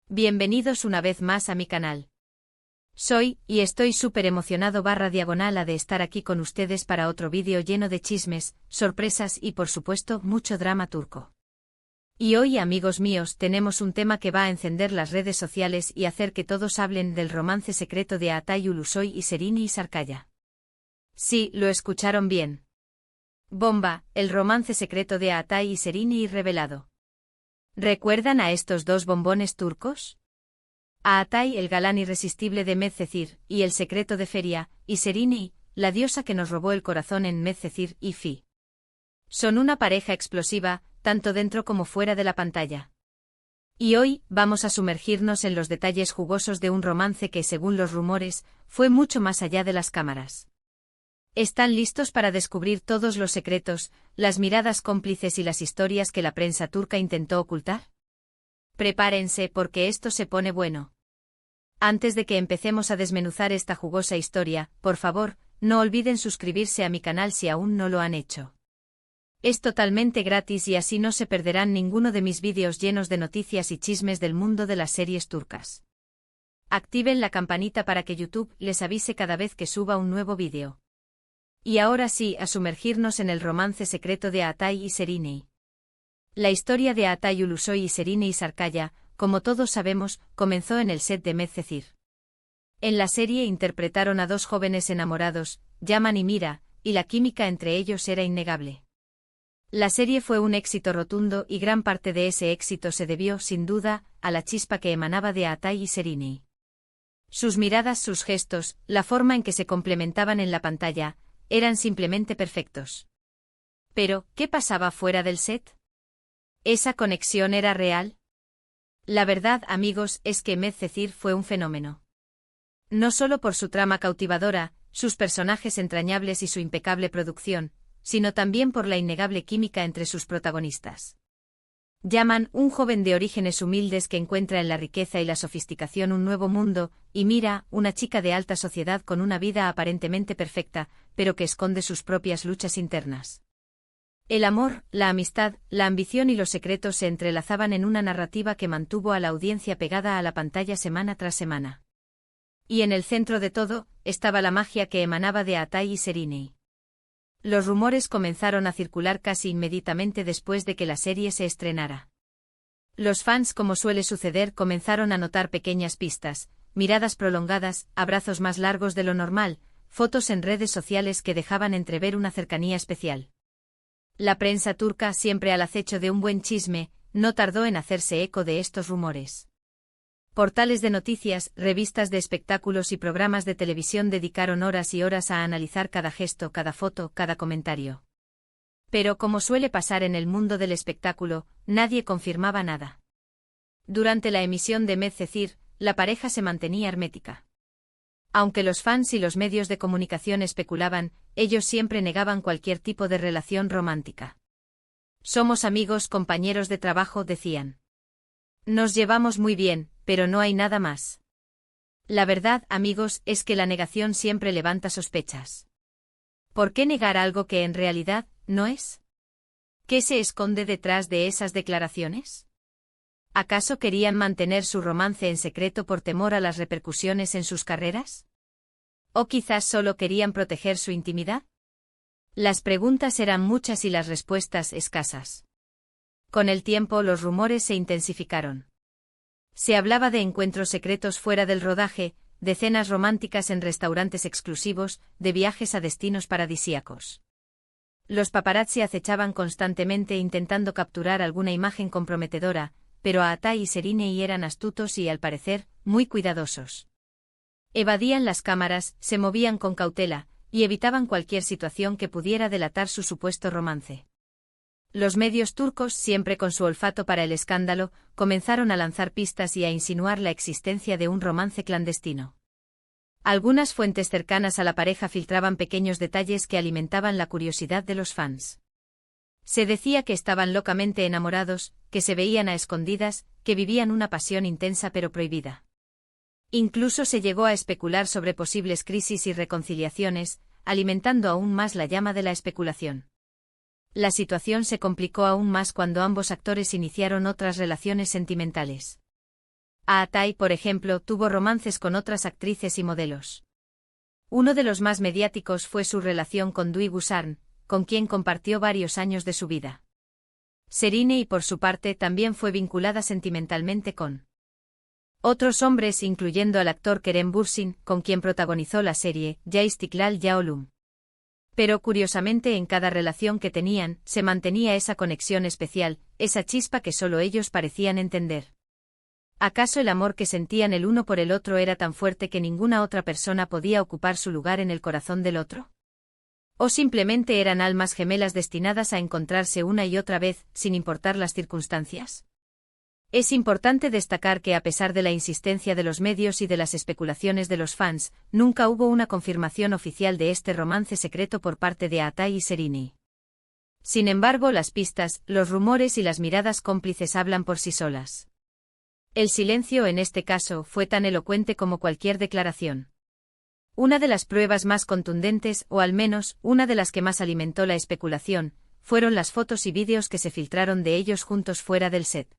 Bienvenidos una vez más a mi canal. Soy, y estoy súper emocionado /diagonal de estar aquí con ustedes para otro vídeo lleno de chismes, sorpresas y por supuesto mucho drama turco. Y hoy, amigos míos, tenemos un tema que va a encender las redes sociales y hacer que todos hablen del romance secreto de Atay Ulusoy y Serini Sarıkaya. Sí, lo escucharon bien. Bomba, el romance secreto de Atay y Serini revelado. ¿Recuerdan a estos dos bombones turcos? A Atay, el galán irresistible de Medcezir, y el secreto de Feria, y Serini, la diosa que nos robó el corazón en Medcezir y Fi. Son una pareja explosiva, tanto dentro como fuera de la pantalla. Y hoy, vamos a sumergirnos en los detalles jugosos de un romance que, según los rumores, fue mucho más allá de las cámaras. ¿Están listos para descubrir todos los secretos, las miradas cómplices y las historias que la prensa turca intentó ocultar? Prepárense porque esto se pone bueno. Antes de que empecemos a desmenuzar esta jugosa historia, por favor, no olviden suscribirse a mi canal si aún no lo han hecho. Es totalmente gratis y así no se perderán ninguno de mis vídeos llenos de noticias y chismes del mundo de las series turcas. Activen la campanita para que YouTube les avise cada vez que suba un nuevo vídeo. Y ahora sí, a sumergirnos en el romance secreto de Atay y Serini. La historia de Atay Ulusoy y Serini Sarıkaya, como todos sabemos, comenzó en el set de Medcezir. En la serie interpretaron a dos jóvenes enamorados, Yaman y Mira, y la química entre ellos era innegable. La serie fue un éxito rotundo y gran parte de ese éxito se debió, sin duda, a la chispa que emanaba de Atay y Serini. Sus miradas, sus gestos, la forma en que se complementaban en la pantalla, eran simplemente perfectos. Pero, ¿qué pasaba fuera del set? ¿Esa conexión era real? La verdad, amigos, es que Medcezir fue un fenómeno. No solo por su trama cautivadora, sus personajes entrañables y su impecable producción, sino también por la innegable química entre sus protagonistas. Yaman, un joven de orígenes humildes que encuentra en la riqueza y la sofisticación un nuevo mundo, y Mira, una chica de alta sociedad con una vida aparentemente perfecta, pero que esconde sus propias luchas internas. El amor, la amistad, la ambición y los secretos se entrelazaban en una narrativa que mantuvo a la audiencia pegada a la pantalla semana tras semana. Y en el centro de todo, estaba la magia que emanaba de Atay y Serini. Los rumores comenzaron a circular casi inmediatamente después de que la serie se estrenara. Los fans, como suele suceder, comenzaron a notar pequeñas pistas, miradas prolongadas, abrazos más largos de lo normal, fotos en redes sociales que dejaban entrever una cercanía especial. La prensa turca, siempre al acecho de un buen chisme, no tardó en hacerse eco de estos rumores. Portales de noticias, revistas de espectáculos y programas de televisión dedicaron horas y horas a analizar cada gesto, cada foto, cada comentario. Pero, como suele pasar en el mundo del espectáculo, nadie confirmaba nada. Durante la emisión de Medcezir, la pareja se mantenía hermética. Aunque los fans y los medios de comunicación especulaban, ellos siempre negaban cualquier tipo de relación romántica. Somos amigos, compañeros de trabajo, decían. Nos llevamos muy bien, pero no hay nada más. La verdad, amigos, es que la negación siempre levanta sospechas. ¿Por qué negar algo que en realidad no es? ¿Qué se esconde detrás de esas declaraciones? ¿Acaso querían mantener su romance en secreto por temor a las repercusiones en sus carreras? ¿O quizás solo querían proteger su intimidad? Las preguntas eran muchas y las respuestas escasas. Con el tiempo los rumores se intensificaron. Se hablaba de encuentros secretos fuera del rodaje, de cenas románticas en restaurantes exclusivos, de viajes a destinos paradisíacos. Los paparazzi acechaban constantemente intentando capturar alguna imagen comprometedora, pero Atay y Serini eran astutos y, al parecer, muy cuidadosos. Evadían las cámaras, se movían con cautela, y evitaban cualquier situación que pudiera delatar su supuesto romance. Los medios turcos, siempre con su olfato para el escándalo, comenzaron a lanzar pistas y a insinuar la existencia de un romance clandestino. Algunas fuentes cercanas a la pareja filtraban pequeños detalles que alimentaban la curiosidad de los fans. Se decía que estaban locamente enamorados, que se veían a escondidas, que vivían una pasión intensa pero prohibida. Incluso se llegó a especular sobre posibles crisis y reconciliaciones, alimentando aún más la llama de la especulación. La situación se complicó aún más cuando ambos actores iniciaron otras relaciones sentimentales. Aatai, por ejemplo, tuvo romances con otras actrices y modelos. Uno de los más mediáticos fue su relación con Dwi Gusarn, con quien compartió varios años de su vida. Serine, y por su parte, también fue vinculada sentimentalmente con otros hombres, incluyendo al actor Kerem Bürsin, con quien protagonizó la serie Ya İstiklal Ya Ölüm. Pero curiosamente, en cada relación que tenían, se mantenía esa conexión especial, esa chispa que solo ellos parecían entender. ¿Acaso el amor que sentían el uno por el otro era tan fuerte que ninguna otra persona podía ocupar su lugar en el corazón del otro? ¿O simplemente eran almas gemelas destinadas a encontrarse una y otra vez, sin importar las circunstancias? Es importante destacar que, a pesar de la insistencia de los medios y de las especulaciones de los fans, nunca hubo una confirmación oficial de este romance secreto por parte de Aatai y Serine. Sin embargo, las pistas, los rumores y las miradas cómplices hablan por sí solas. El silencio en este caso fue tan elocuente como cualquier declaración. Una de las pruebas más contundentes, o al menos, una de las que más alimentó la especulación, fueron las fotos y vídeos que se filtraron de ellos juntos fuera del set.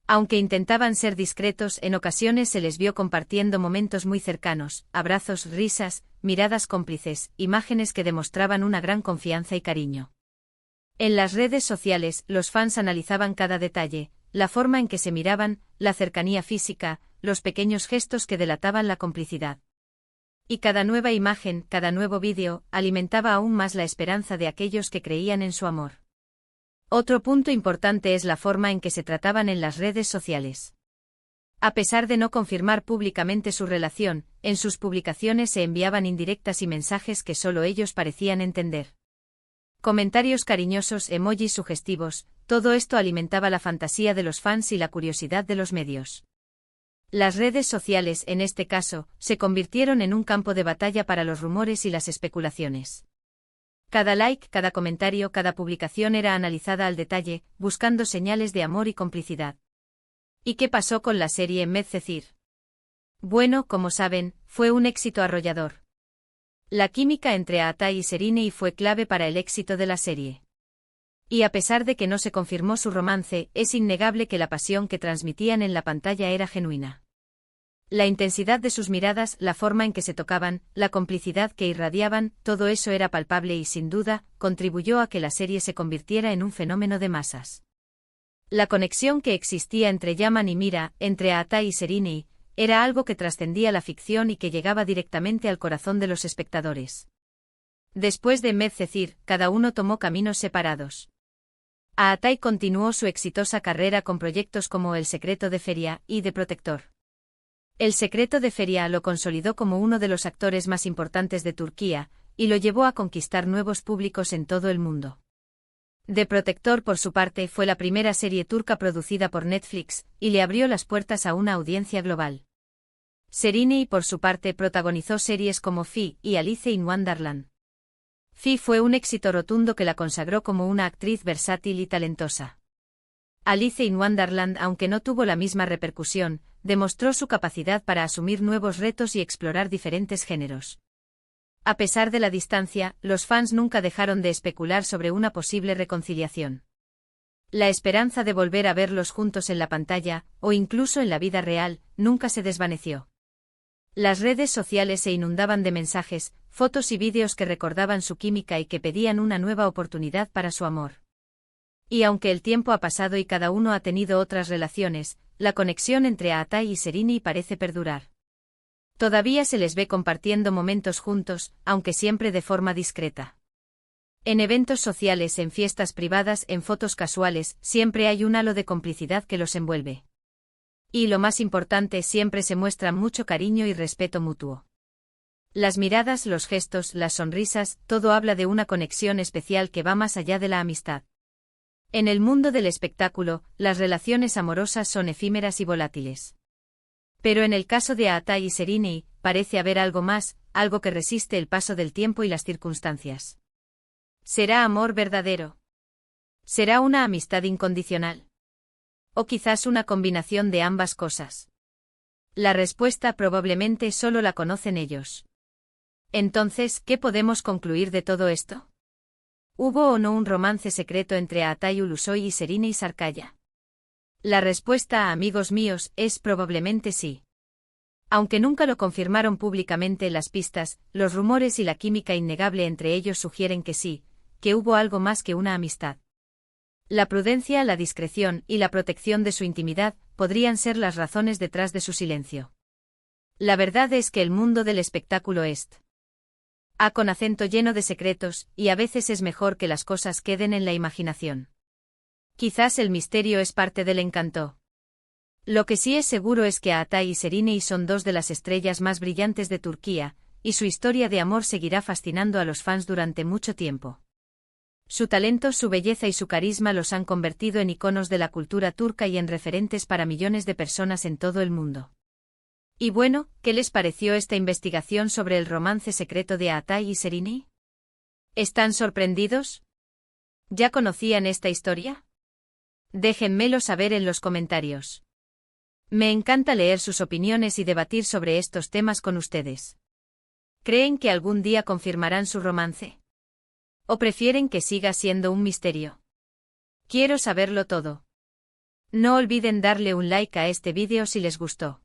Aunque intentaban ser discretos, en ocasiones se les vio compartiendo momentos muy cercanos, abrazos, risas, miradas cómplices, imágenes que demostraban una gran confianza y cariño. En las redes sociales, los fans analizaban cada detalle, la forma en que se miraban, la cercanía física, los pequeños gestos que delataban la complicidad. Y cada nueva imagen, cada nuevo vídeo, alimentaba aún más la esperanza de aquellos que creían en su amor. Otro punto importante es la forma en que se trataban en las redes sociales. A pesar de no confirmar públicamente su relación, en sus publicaciones se enviaban indirectas y mensajes que solo ellos parecían entender. Comentarios cariñosos, emojis sugestivos, todo esto alimentaba la fantasía de los fans y la curiosidad de los medios. Las redes sociales, en este caso, se convirtieron en un campo de batalla para los rumores y las especulaciones. Cada like, cada comentario, cada publicación era analizada al detalle, buscando señales de amor y complicidad. ¿Y qué pasó con la serie Medcezir? Bueno, como saben, fue un éxito arrollador. La química entre Aatai y Serine fue clave para el éxito de la serie. Y a pesar de que no se confirmó su romance, es innegable que la pasión que transmitían en la pantalla era genuina. La intensidad de sus miradas, la forma en que se tocaban, la complicidad que irradiaban, todo eso era palpable y, sin duda, contribuyó a que la serie se convirtiera en un fenómeno de masas. La conexión que existía entre Yaman y Mira, entre Aatai y Serine, era algo que trascendía la ficción y que llegaba directamente al corazón de los espectadores. Después de Medcezir, cada uno tomó caminos separados. Aatai continuó su exitosa carrera con proyectos como El secreto de Feria y The Protector. El secreto de Feria lo consolidó como uno de los actores más importantes de Turquía, y lo llevó a conquistar nuevos públicos en todo el mundo. The Protector, por su parte, fue la primera serie turca producida por Netflix, y le abrió las puertas a una audiencia global. Serine, por su parte, protagonizó series como Fi y Alice in Wonderland. Fi fue un éxito rotundo que la consagró como una actriz versátil y talentosa. Alice in Wonderland, aunque no tuvo la misma repercusión, demostró su capacidad para asumir nuevos retos y explorar diferentes géneros. A pesar de la distancia, los fans nunca dejaron de especular sobre una posible reconciliación. La esperanza de volver a verlos juntos en la pantalla, o incluso en la vida real, nunca se desvaneció. Las redes sociales se inundaban de mensajes, fotos y vídeos que recordaban su química y que pedían una nueva oportunidad para su amor. Y aunque el tiempo ha pasado y cada uno ha tenido otras relaciones, la conexión entre Aatai y Serine parece perdurar. Todavía se les ve compartiendo momentos juntos, aunque siempre de forma discreta. En eventos sociales, en fiestas privadas, en fotos casuales, siempre hay un halo de complicidad que los envuelve. Y lo más importante, siempre se muestra mucho cariño y respeto mutuo. Las miradas, los gestos, las sonrisas, todo habla de una conexión especial que va más allá de la amistad. En el mundo del espectáculo, las relaciones amorosas son efímeras y volátiles. Pero en el caso de Aatai y Serine, parece haber algo más, algo que resiste el paso del tiempo y las circunstancias. ¿Será amor verdadero? ¿Será una amistad incondicional? ¿O quizás una combinación de ambas cosas? La respuesta probablemente solo la conocen ellos. Entonces, ¿qué podemos concluir de todo esto? ¿Hubo o no un romance secreto entre Aatai Ulusoy y Serine Sarkaya? La respuesta, amigos míos, es probablemente sí. Aunque nunca lo confirmaron públicamente, las pistas, los rumores y la química innegable entre ellos sugieren que sí, que hubo algo más que una amistad. La prudencia, la discreción y la protección de su intimidad podrían ser las razones detrás de su silencio. La verdad es que el mundo del espectáculo es con acento lleno de secretos, y a veces es mejor que las cosas queden en la imaginación. Quizás el misterio es parte del encanto. Lo que sí es seguro es que Atay y Serenay son dos de las estrellas más brillantes de Turquía, y su historia de amor seguirá fascinando a los fans durante mucho tiempo. Su talento, su belleza y su carisma los han convertido en iconos de la cultura turca y en referentes para millones de personas en todo el mundo. Y bueno, ¿qué les pareció esta investigación sobre el romance secreto de Atay y Serenay? ¿Están sorprendidos? ¿Ya conocían esta historia? Déjenmelo saber en los comentarios. Me encanta leer sus opiniones y debatir sobre estos temas con ustedes. ¿Creen que algún día confirmarán su romance? ¿O prefieren que siga siendo un misterio? Quiero saberlo todo. No olviden darle un like a este vídeo si les gustó.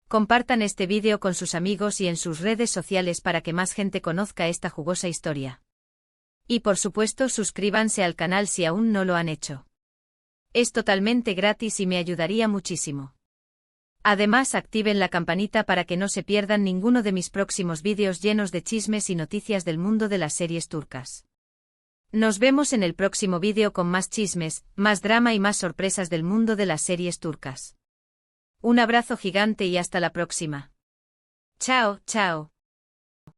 Compartan este vídeo con sus amigos y en sus redes sociales para que más gente conozca esta jugosa historia. Y por supuesto suscríbanse al canal si aún no lo han hecho. Es totalmente gratis y me ayudaría muchísimo. Además, activen la campanita para que no se pierdan ninguno de mis próximos vídeos llenos de chismes y noticias del mundo de las series turcas. Nos vemos en el próximo vídeo con más chismes, más drama y más sorpresas del mundo de las series turcas. Un abrazo gigante y hasta la próxima. Chao, chao.